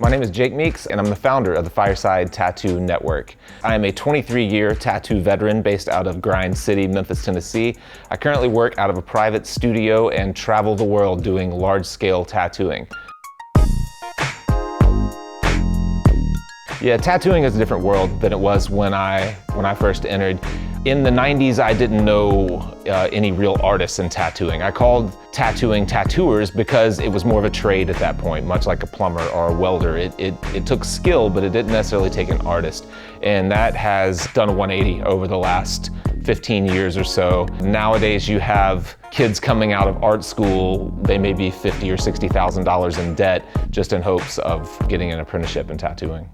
My name is Jake Meeks, and I'm the founder of the Fireside Tattoo Network. I am a 23-year tattoo veteran based out of Grind City, Memphis, Tennessee. I currently work out of a private studio and travel the world doing large-scale tattooing. Yeah, tattooing is a different world than it was when I first entered. In the 90s, I didn't know any real artists in tattooing. I called tattooing tattooers because it was more of a trade at that point, much like a plumber or a welder. It took skill, but it didn't necessarily take an artist. And that has done a 180 over the last 15 years or so. Nowadays, you have kids coming out of art school, they may be $50,000 or $60,000 in debt just in hopes of getting an apprenticeship in tattooing.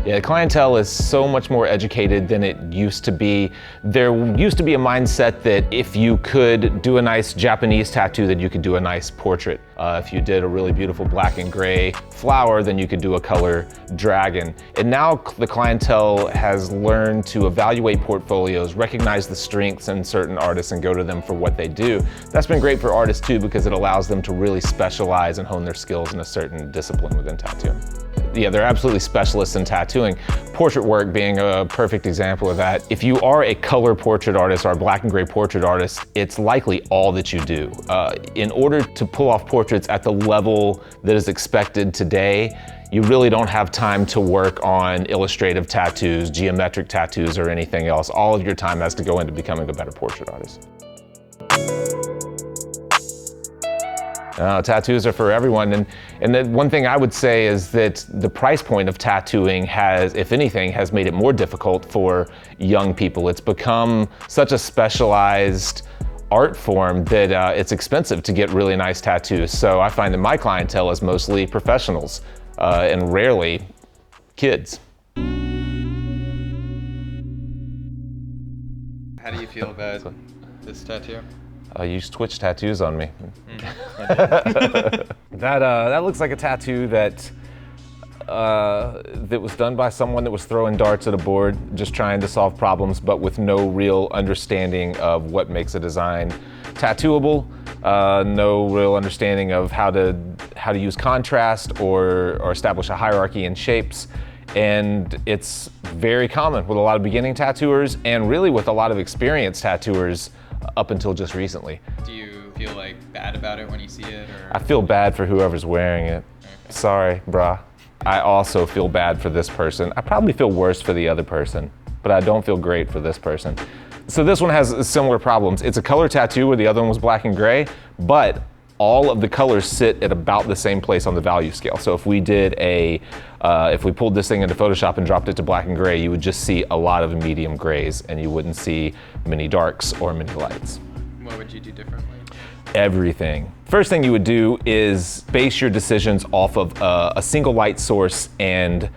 Yeah, Clientele is so much more educated than it used to be. There used to be a mindset that if you could do a nice Japanese tattoo, then you could do a nice portrait. If you did a really beautiful black and gray flower, then you could do a color dragon. And now the Clientele has learned to evaluate portfolios, recognize the strengths in certain artists and go to them for what they do. That's been great for artists too, because it allows them to really specialize and hone their skills in a certain discipline within tattooing. Yeah, they're absolutely specialists in tattooing. Portrait work being a perfect example of that. If you are a color portrait artist or a black and gray portrait artist, it's likely all that you do. In order to pull off portraits at the level that is expected today, you really don't have time to work on illustrative tattoos, geometric tattoos, or anything else. All of your time has to go into becoming a better portrait artist. Tattoos are for everyone, and the one thing I would say is that the price point of tattooing has, if anything, has made it more difficult for young people. It's become such a specialized art form that it's expensive to get really nice tattoos. So I find that my clientele is mostly professionals and rarely kids. How do you feel about this tattoo? You switched tattoos on me. That looks like a tattoo that was done by someone that was throwing darts at a board, just trying to solve problems, but with no real understanding of what makes a design tattooable, no real understanding of how to use contrast or establish a hierarchy in shapes. And it's very common with a lot of beginning tattooers and really with a lot of experienced tattooers up until just recently. Do you feel like bad about it when you see it? Or? I feel bad for whoever's wearing it. Okay. Sorry, brah. I also feel bad for this person. I probably feel worse for the other person, but I don't feel great for this person. So this one has similar problems. It's a color tattoo where the other one was black and gray, but all of the colors sit at about the same place on the value scale. So if we did if we pulled this thing into Photoshop and dropped it to black and gray, you would just see a lot of medium grays and you wouldn't see many darks or many lights. What would you do differently? Everything. First thing you would do is base your decisions off of a single light source and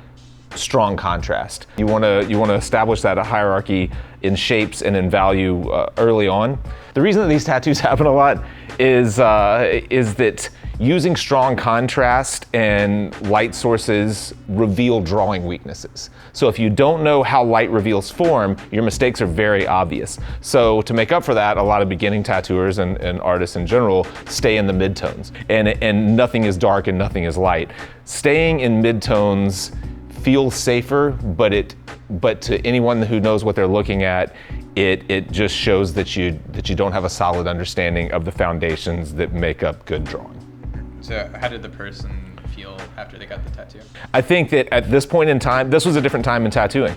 strong contrast. You want to establish that a hierarchy in shapes and in value early on. The reason that these tattoos happen a lot is that using strong contrast and light sources reveal drawing weaknesses. So if you don't know how light reveals form, your mistakes are very obvious. So to make up for that, a lot of beginning tattooers and artists in general stay in the midtones, and nothing is dark and nothing is light. Staying in midtones feels safer, but to anyone who knows what they're looking at, it just shows that you don't have a solid understanding of the foundations that make up good drawing. So how did the person feel after they got the tattoo? I think that at this point in time, this was a different time in tattooing.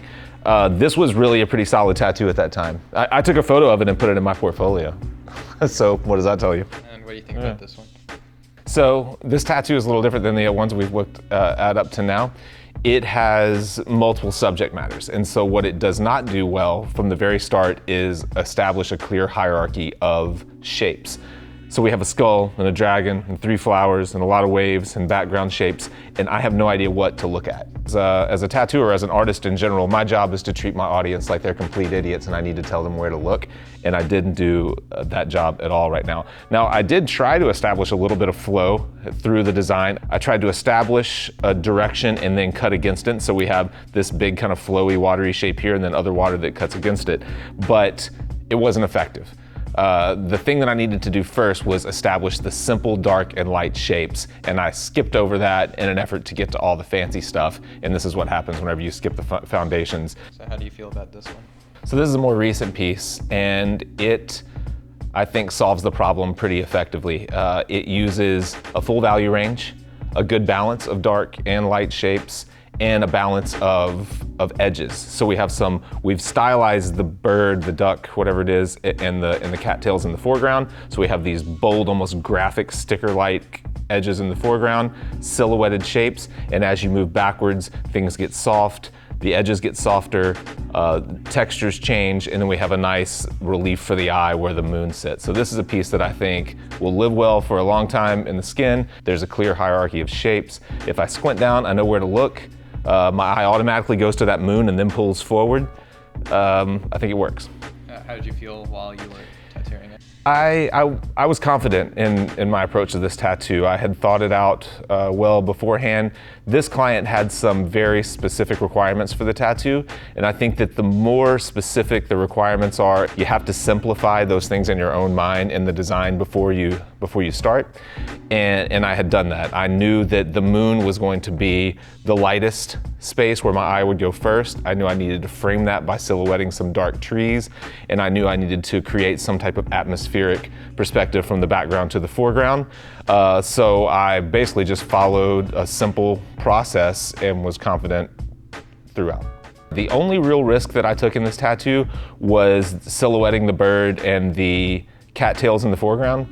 This was really a pretty solid tattoo at that time. I took a photo of it and put it in my portfolio. So what does that tell you? And what do you think about this one? So this tattoo is a little different than the ones we've looked at up to now. It has multiple subject matters. And so what it does not do well from the very start is establish a clear hierarchy of shapes. So we have a skull and a dragon and 3 flowers and a lot of waves and background shapes, and I have no idea what to look at. As a tattooer, as an artist in general, my job is to treat my audience like they're complete idiots and I need to tell them where to look, and I didn't do that job at all right now. Now, I did try to establish a little bit of flow through the design. I tried to establish a direction and then cut against it, so we have this big kind of flowy, watery shape here and then other water that cuts against it, but it wasn't effective. The thing that I needed to do first was establish the simple dark and light shapes, and I skipped over that in an effort to get to all the fancy stuff, and this is what happens whenever you skip the foundations. So how do you feel about this one? So this is a more recent piece, and it, I think, solves the problem pretty effectively. It uses a full value range, a good balance of dark and light shapes, and a balance of edges. So we've stylized the bird, the duck, whatever it is, and the cattails in the foreground. So we have these bold, almost graphic sticker-like edges in the foreground, silhouetted shapes, and as you move backwards, things get soft, the edges get softer, textures change, and then we have a nice relief for the eye where the moon sits. So this is a piece that I think will live well for a long time in the skin. There's a clear hierarchy of shapes. If I squint down, I know where to look. My eye automatically goes to that moon and then pulls forward. I think it works. How did you feel while you were tattooing it? I was confident in my approach to this tattoo. I had thought it out well beforehand. This client had some very specific requirements for the tattoo, and I think that the more specific the requirements are, you have to simplify those things in your own mind in the design before you start. And I had done that. I knew that the moon was going to be the lightest space where my eye would go first. I knew I needed to frame that by silhouetting some dark trees, and I knew I needed to create some type of atmospheric perspective from the background to the foreground. So I basically just followed a simple process and was confident throughout. The only real risk that I took in this tattoo was silhouetting the bird and the cattails in the foreground.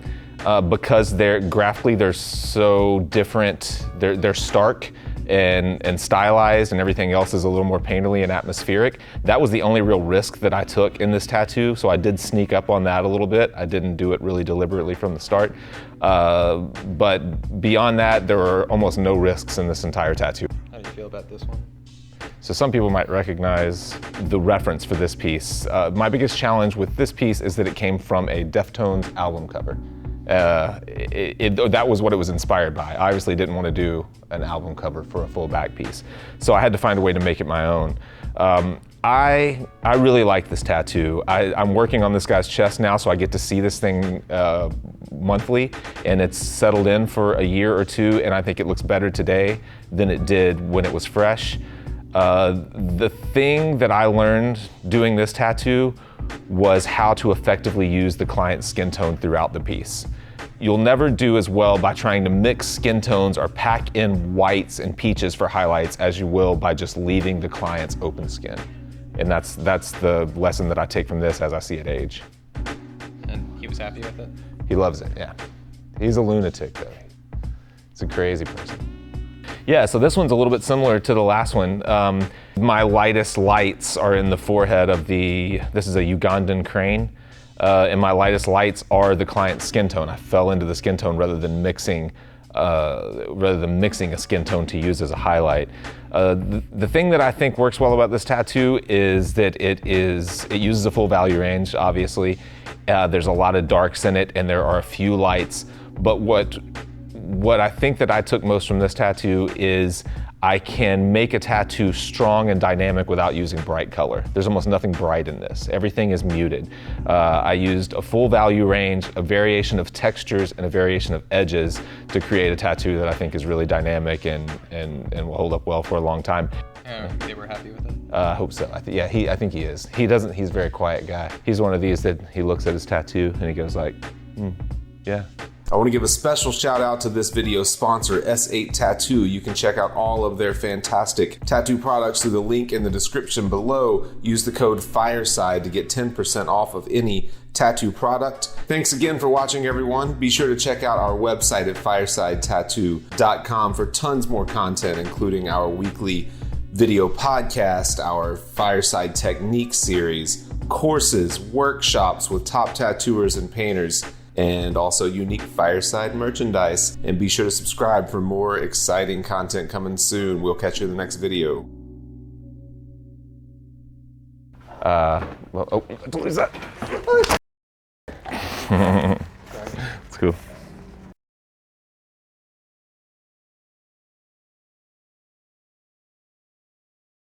Because graphically they're so different, they're stark and stylized, and everything else is a little more painterly and atmospheric. That was the only real risk that I took in this tattoo, so I did sneak up on that a little bit. I didn't do it really deliberately from the start. But beyond that, there were almost no risks in this entire tattoo. How do you feel about this one? So some people might recognize the reference for this piece. My biggest challenge with this piece is that it came from a Deftones album cover. That was what it was inspired by. I obviously didn't want to do an album cover for a full back piece, so I had to find a way to make it my own. I really like this tattoo. I'm working on this guy's chest now, so I get to see this thing monthly, and it's settled in for a year or two, and I think it looks better today than it did when it was fresh. The thing that I learned doing this tattoo was how to effectively use the client's skin tone throughout the piece. You'll never do as well by trying to mix skin tones or pack in whites and peaches for highlights as you will by just leaving the client's open skin. And that's the lesson that I take from this as I see it age. And he was happy with it? He loves it, yeah. He's a lunatic though. He's a crazy person. Yeah, so this one's a little bit similar to the last one. My lightest lights are in the forehead of this is a Ugandan crane, and my lightest lights are the client's skin tone. I fell into the skin tone rather than mixing a skin tone to use as a highlight. The thing that I think works well about this tattoo is that it uses a full value range, obviously. There's a lot of darks in it, and there are a few lights, but what I think that I took most from this tattoo is I can make a tattoo strong and dynamic without using bright color. There's almost nothing bright in this. Everything is muted. I used a full value range, a variation of textures, and a variation of edges to create a tattoo that I think is really dynamic and will hold up well for a long time. They were happy with it? I hope so. I think he is. He's a very quiet guy. He's one of these that he looks at his tattoo and he goes like, yeah. I want to give a special shout out to this video's sponsor, S8 Tattoo. You can check out all of their fantastic tattoo products through the link in the description below. Use the code Fireside to get 10% off of any tattoo product. Thanks again for watching, everyone. Be sure to check out our website at firesidetattoo.com for tons more content, including our weekly video podcast, our Fireside Technique series, courses, workshops with top tattooers and painters, and also unique Fireside merchandise. And be sure to subscribe for more exciting content coming soon. We'll catch you in the next video. What is that? It's cool.